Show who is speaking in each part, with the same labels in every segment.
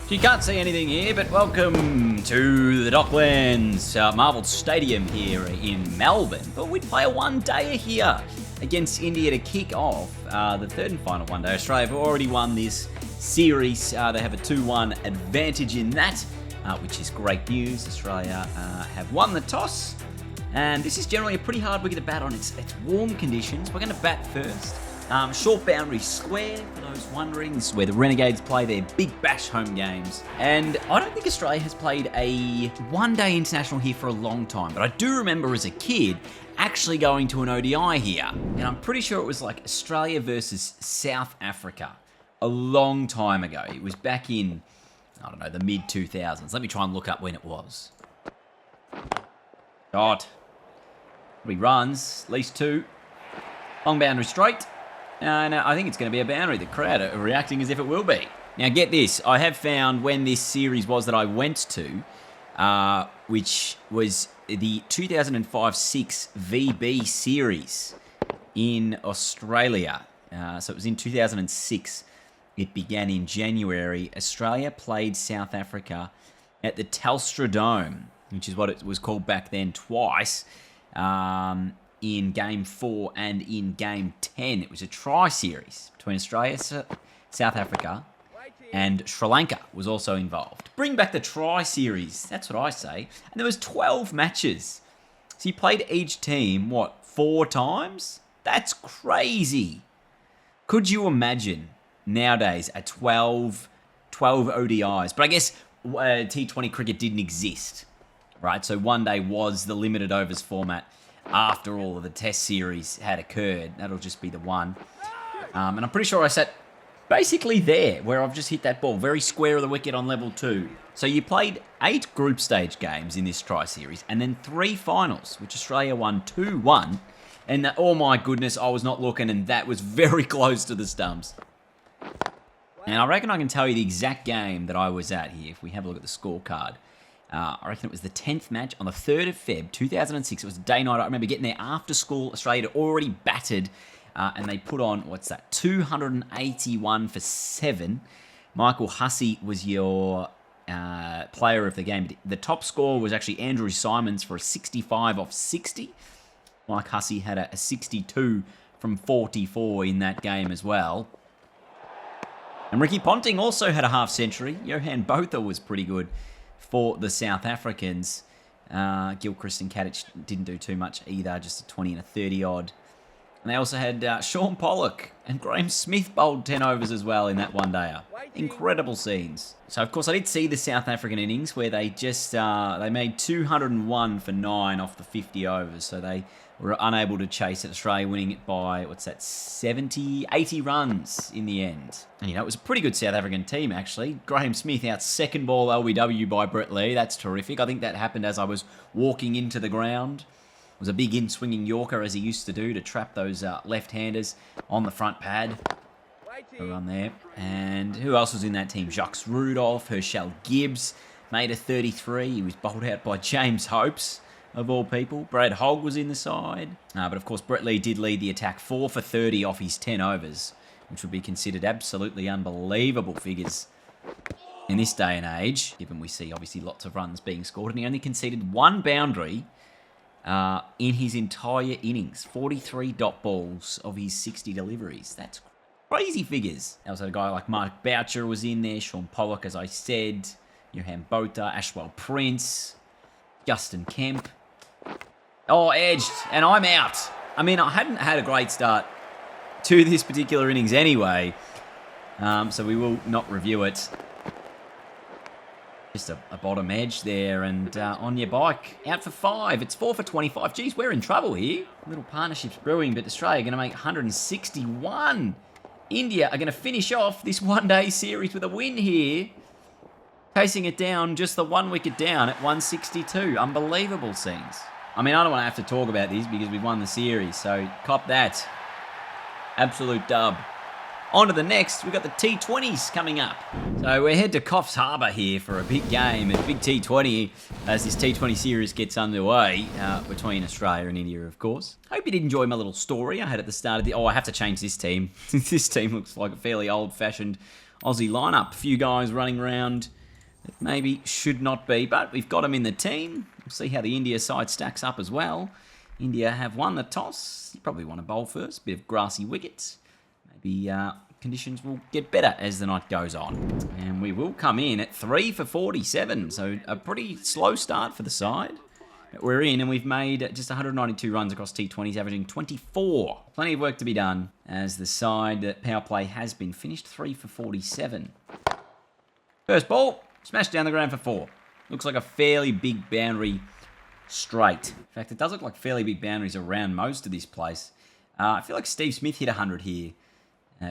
Speaker 1: You can't see anything here, but welcome to the Docklands, Marvel Stadium here in Melbourne. But we'd play a one-dayer here against India to kick off the third and final one-day. Australia have already won this series. They have a 2-1 advantage in that, which is great news. Australia have won the toss, and this is generally a pretty hard wicket to bat on. It's warm conditions. We're going to bat first. Short boundary square, for those wondering. This is where the Renegades play their Big Bash home games. And I don't think Australia has played a one-day international here for a long time, but I do remember as a kid actually going to an ODI here. And I'm pretty sure it was like Australia versus South Africa a long time ago. It was back in, I don't know, the mid-2000s. Let me try and look up when it was. Shot. He runs, at least two. Long boundary straight. And I think it's going to be a boundary. The crowd are reacting as if it will be. Now, get this. I have found when this series was that I went to, which was the 2005-6 VB series in Australia. So it was in 2006. It began in January. Australia played South Africa at the Telstra Dome, which is what it was called back then, twice. In Game 4 and in Game 10. It was a tri-series between Australia, South Africa, and Sri Lanka was also involved. Bring back the tri-series, that's what I say. And there was 12 matches. So you played each team, 4 times? That's crazy. Could you imagine nowadays a 12 ODIs? But I guess T20 cricket didn't exist, right? So one day was the limited overs format after all of the test series had occurred. That'll just be the one. And I'm pretty sure I sat basically there, where I've just hit that ball, very square of the wicket on level 2. So you played 8 group stage games in this tri-series, and then 3 finals, which Australia won 2-1. And oh my goodness, I was not looking, and that was very close to the stumps. And I reckon I can tell you the exact game that I was at here, if we have a look at the scorecard. I reckon it was the 10th match on the 3rd of Feb, 2006. It was a day night. I remember getting there after school. Australia had already batted, and they put on, 281 for 7. Michael Hussey was your player of the game. The top score was actually Andrew Simons for a 65 off 60. Mike Hussey had a 62 from 44 in that game as well. And Ricky Ponting also had a half century. Johan Botha was pretty good for the South Africans. Gilchrist and Katic didn't do too much either, just a 20 and a 30 odd. And they also had Sean Pollock and Graham Smith bowled 10 overs as well in that one-dayer. Incredible scenes. So, of course, I did see the South African innings where they just they made 201 for 9 off the 50 overs. So they were unable to chase it. Australia winning it by, 80 runs in the end. And, it was a pretty good South African team, actually. Graham Smith out second ball LBW by Brett Lee. That's terrific. I think that happened as I was walking into the ground. It was a big in-swinging Yorker, as he used to do, to trap those left-handers on the front pad. A run there. And who else was in that team? Jacques Rudolph, Herschel Gibbs made a 33. He was bowled out by James Hopes, of all people. Brad Hogg was in the side. But, of course, Brett Lee did lead the attack 4 for 30 off his 10 overs, which would be considered absolutely unbelievable figures in this day and age, given we see, obviously, lots of runs being scored. And he only conceded 1 boundary in his entire innings. 43 dot balls of his 60 deliveries. That's crazy figures. Also, a guy like Mark Boucher was in there. Sean Pollock, as I said. Johan Botha, Ashwell Prince, Justin Kemp. Oh, edged, and I'm out. I mean, I hadn't had a great start to this particular innings anyway, so we will not review it. Just a bottom edge there, and on your bike, out for 5. It's 4 for 25. Geez, we're in trouble here. Little partnerships brewing, but Australia are going to make 161. India are going to finish off this one-day series with a win here. Chasing it down, just the 1 wicket down at 162. Unbelievable scenes. I mean, I don't want to have to talk about this because we've won the series, so cop that. Absolute dub. On to the next, we've got the T20s coming up. So we're head to Coffs Harbour here for a big game, a big T20 as this T20 series gets underway between Australia and India, of course. Hope you did enjoy my little story I had at the start of the... Oh, I have to change this team. This team looks like a fairly old-fashioned Aussie lineup. A few guys running around that maybe should not be, but we've got them in the team. We'll see how the India side stacks up as well. India have won the toss. You probably want to bowl first. Bit of grassy wickets. Maybe conditions will get better as the night goes on. And we will come in at 3 for 47. So a pretty slow start for the side. We're in and we've made just 192 runs across T20s, averaging 24. Plenty of work to be done as the side that power play has been finished. 3 for 47. First ball, smashed down the ground for 4. Looks like a fairly big boundary straight. In fact, it does look like fairly big boundaries around most of this place. I feel like Steve Smith hit 100 here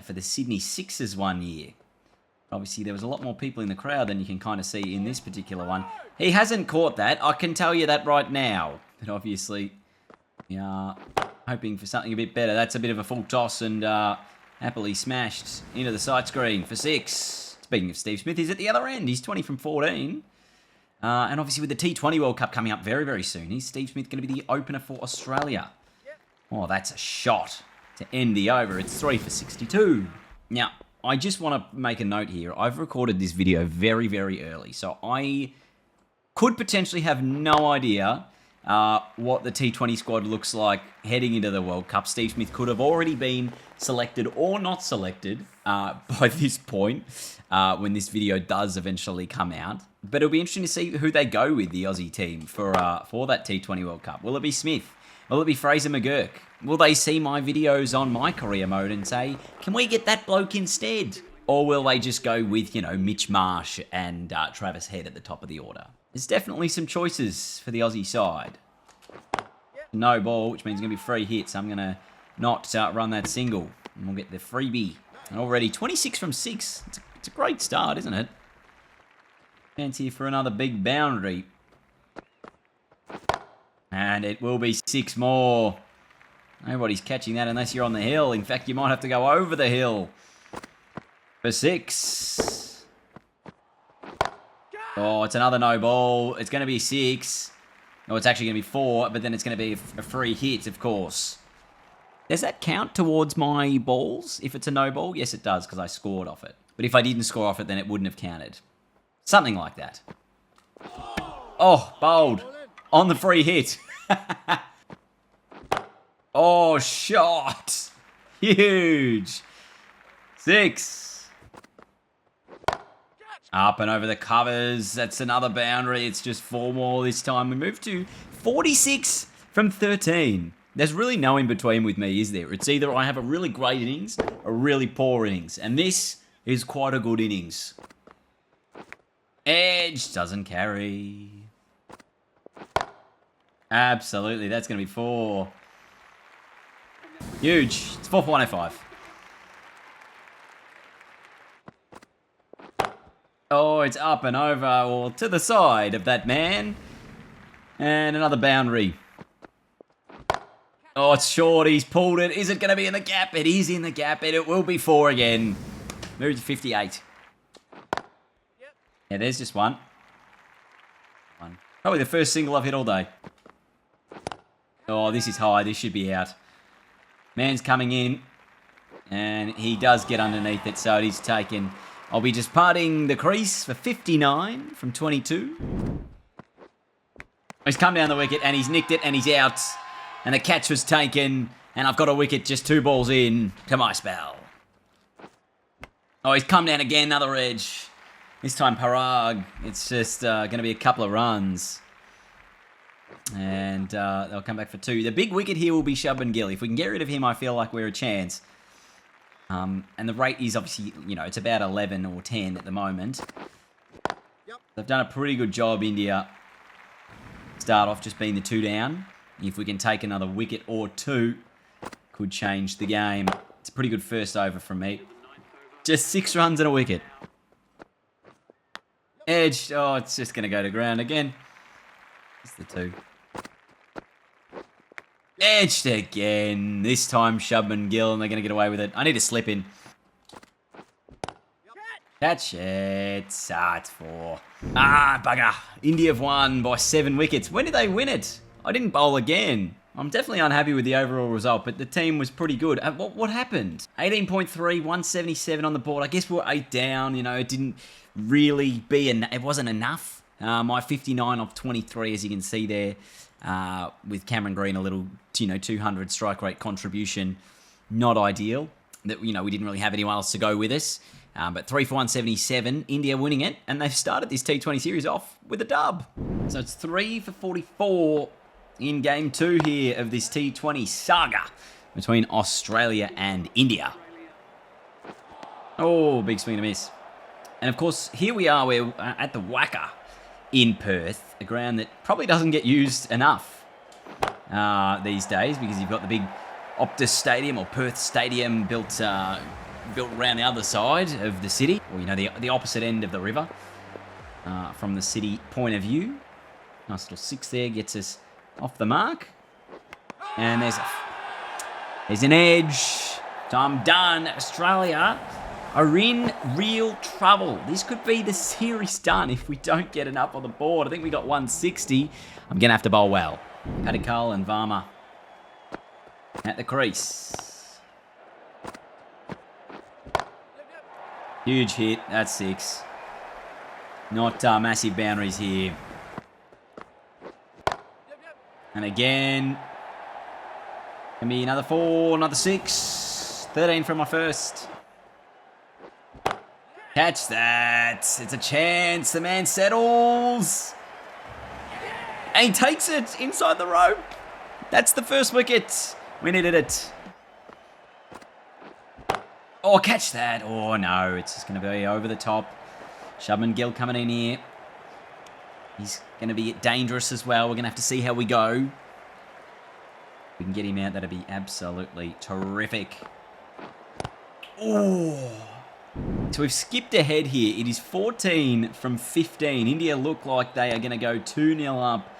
Speaker 1: for the Sydney Sixers one year. Obviously, there was a lot more people in the crowd than you can kind of see in this particular one. He hasn't caught that. I can tell you that right now. But obviously, we are hoping for something a bit better. That's a bit of a full toss and happily smashed into the side screen for 6. Speaking of Steve Smith, he's at the other end. He's 20 from 14. And obviously with the T20 World Cup coming up very, very soon, is Steve Smith going to be the opener for Australia? Oh, that's a shot to end the over. It's 3 for 62. Now, I just want to make a note here. I've recorded this video very, very early, so I could potentially have no idea what the T20 squad looks like heading into the World Cup. Steve Smith could have already been selected or not selected by this point when this video does eventually come out. But it'll be interesting to see who they go with, the Aussie team, for that T20 World Cup. Will it be Smith? Will it be Fraser McGurk? Will they see my videos on my career mode and say, can we get that bloke instead? Or will they just go with, Mitch Marsh and Travis Head at the top of the order? There's definitely some choices for the Aussie side. No ball, which means it's going to be free hits. I'm going to not run that single. And we'll get the freebie. And already 26 from 6. It's a great start, isn't it? Chance here for another big boundary. And it will be 6 more. Nobody's catching that unless you're on the hill. In fact, you might have to go over the hill for 6. Oh, it's another no ball. It's going to be 6. Oh, it's actually going to be 4, but then it's going to be a free hit, of course. Does that count towards my balls if it's a no ball? Yes, it does, because I scored off it. But if I didn't score off it, then it wouldn't have counted. Something like that. Oh, bowled. On the free hit. Oh, shot. Huge. 6. Up and over the covers. That's another boundary. It's just 4 more this time. We move to 46 from 13. There's really no in between with me, is there? It's either I have a really great innings or a really poor innings. And this is quite a good innings. Edge doesn't carry. Absolutely, that's going to be 4. Huge. It's 4 for 105. Oh, it's up and over, or to the side of that man. And another boundary. Oh, it's short. He's pulled it. Is it going to be in the gap? It is in the gap, and it will be 4 again. Move to 58. Yeah, there's just one. Probably the first single I've hit all day. Oh, this is high. This should be out. Man's coming in. And he does get underneath it, so it is taken. I'll be just parting the crease for 59 from 22. He's come down the wicket, and he's nicked it, and he's out. And the catch was taken. And I've got a wicket just 2 balls in to my spell. Oh, he's come down again. Another edge. This time Parag. It's just going to be a couple of runs. And they'll come back for 2. The big wicket here will be Shubman Gill. If we can get rid of him, I feel like we're a chance. And the rate is obviously, it's about 11 or 10 at the moment. They've done a pretty good job, India. Start off just being the 2 down. If we can take another wicket or 2, could change the game. It's a pretty good first over from me. Just 6 runs and a wicket. Edge. Oh, it's just going to go to ground again. It's the 2. Edged again. This time Shubman Gill, and they're going to get away with it. I need to slip in. Catch it. It's 4. Bugger. India have won by 7 wickets. When did they win it? I didn't bowl again. I'm definitely unhappy with the overall result, but the team was pretty good. What happened? 18.3, 177 on the board. I guess we were 8 down. You know, it didn't really be, it wasn't enough. My 59 off 23, as you can see there, with Cameron Green, a little, 200 strike rate contribution. Not ideal. That, we didn't really have anyone else to go with us. But 3 for 177, India winning it, and they've started this T20 series off with a dub. So it's 3 for 44 in game 2 here of this T20 saga between Australia and India. Oh, big swing and a miss. And of course, here we are, we're at the Wacker in Perth, a ground that probably doesn't get used enough these days, because you've got the big Optus Stadium or Perth Stadium built around the other side of the city, or the opposite end of the river from the city point of view. Nice little 6 there, gets us off the mark, and there's an edge. I'm done. Australia are in real trouble. This could be the series done if we don't get enough on the board. I think we got 160. I'm gonna have to bowl well. Padikal and Varma at the crease. Huge hit. That's 6. Not massive boundaries here. And again, can be another 4, another 6. 13 from my first. Catch that. It's a chance. The man settles. And he takes it inside the rope. That's the first wicket. We needed it. Oh, catch that. Oh, no. It's just going to be over the top. Shubman Gill coming in here. He's going to be dangerous as well. We're going to have to see how we go. If we can get him out, that'd be absolutely terrific. Oh. So we've skipped ahead here. It is 14 from 15. India look like they are going to go 2-0 up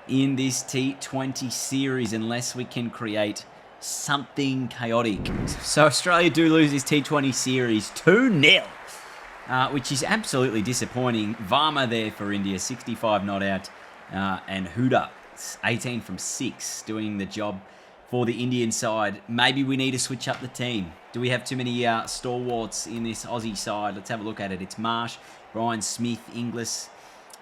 Speaker 1: in this T20 series unless we can create something chaotic. So Australia do lose this T20 series 2-0. Which is absolutely disappointing. Varma there for India, 65 not out. And Huda, 18 from 6, doing the job for the Indian side. Maybe we need to switch up the team. Do we have too many stalwarts in this Aussie side? Let's have a look at it. It's Marsh, Brian Smith, Inglis.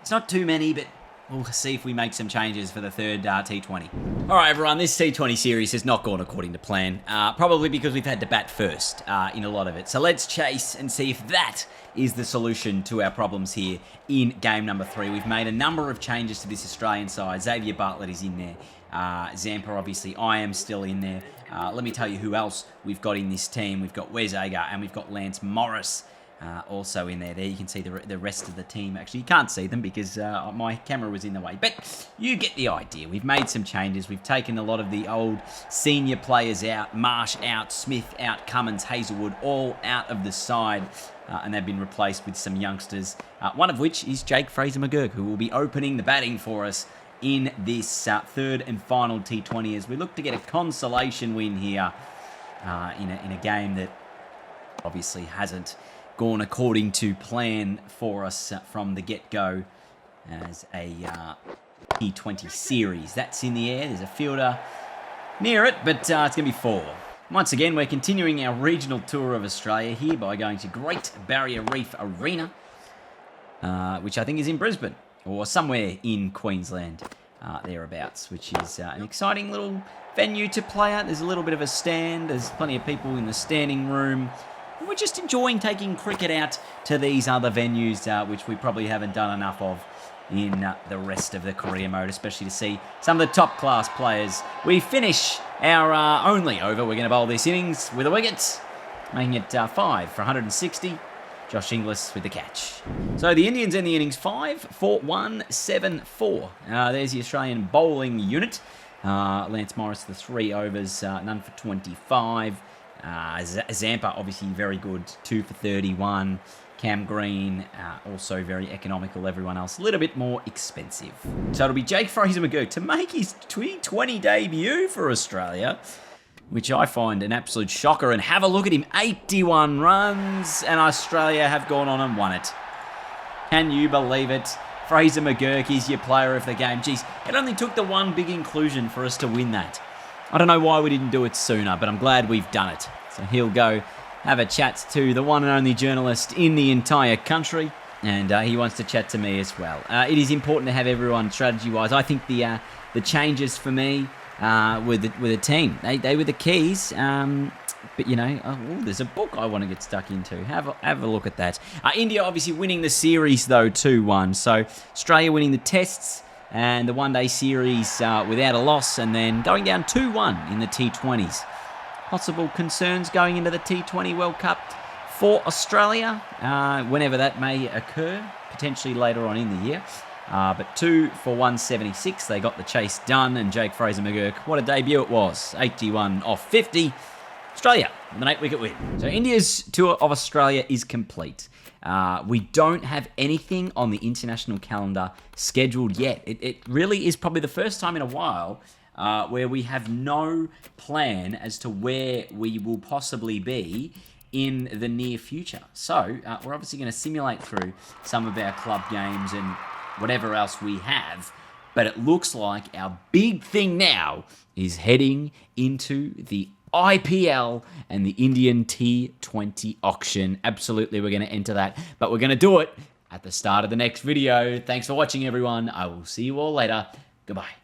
Speaker 1: It's not too many, but we'll see if we make some changes for the third T20. All right, everyone, this T20 series has not gone according to plan, probably because we've had to bat first in a lot of it. So let's chase and see if that is the solution to our problems here in game number 3. We've made a number of changes to this Australian side. Xavier Bartlett is in there. Zampa, obviously. I am still in there. Let me tell you who else we've got in this team. We've got Wes Agar and we've got Lance Morris also in there. There you can see the rest of the team. Actually, you can't see them because my camera was in the way. But you get the idea. We've made some changes. We've taken a lot of the old senior players out. Marsh out, Smith out, Cummins, Hazelwood, all out of the side. And they've been replaced with some youngsters. One of which is Jake Fraser-McGurk, who will be opening the batting for us in this third and final T20 as we look to get a consolation win here in a game that obviously hasn't gone according to plan for us from the get-go as a T20 series. That's in the air. There's a fielder near it, but it's going to be 4. Once again, we're continuing our regional tour of Australia here by going to Great Barrier Reef Arena, which I think is in Brisbane, or somewhere in Queensland, thereabouts, which is an exciting little venue to play at. There's a little bit of a stand. There's plenty of people in the standing room. We're just enjoying taking cricket out to these other venues, which we probably haven't done enough of in the rest of the career mode, especially to see some of the top-class players. We finish our only over. We're going to bowl this innings with a wicket, making it 5 for 160. Josh Inglis with the catch. So the Indians end the innings 5 for 174. There's the Australian bowling unit. Lance Morris, the 3 overs, none for 25. Zampa, obviously very good, 2 for 31. Cam Green, also very economical. Everyone else a little bit more expensive. So it'll be Jake Fraser-McGurk to make his T20 debut for Australia, which I find an absolute shocker. And have a look at him, 81 runs, and Australia have gone on and won it. Can you believe it? Fraser McGurk is your player of the game. Geez, it only took the one big inclusion for us to win that. I don't know why we didn't do it sooner, but I'm glad we've done it. So he'll go have a chat to the one and only journalist in the entire country, and he wants to chat to me as well. It is important to have everyone strategy-wise. I think the changes for me with the team, they were the keys. But, you know, there's a book I want to get stuck into. Have a look at that. India obviously winning the series, though, 2-1. So Australia winning the tests and the one-day series without a loss, and then going down 2-1 in the T20s. Possible concerns going into the T20 World Cup for Australia, whenever that may occur, potentially later on in the year. But 2 for 176, they got the chase done, and Jake Fraser McGurk, what a debut it was. 81 off 50. Australia with an 8-wicket win. So India's tour of Australia is complete. We don't have anything on the international calendar scheduled yet. It really is probably the first time in a while where we have no plan as to where we will possibly be in the near future. So we're obviously going to simulate through some of our club games and whatever else we have. But it looks like our big thing now is heading into the IPL and the Indian T20 auction. Absolutely, we're going to enter that. But we're going to do it at the start of the next video. Thanks for watching, everyone. I will see you all later. Goodbye.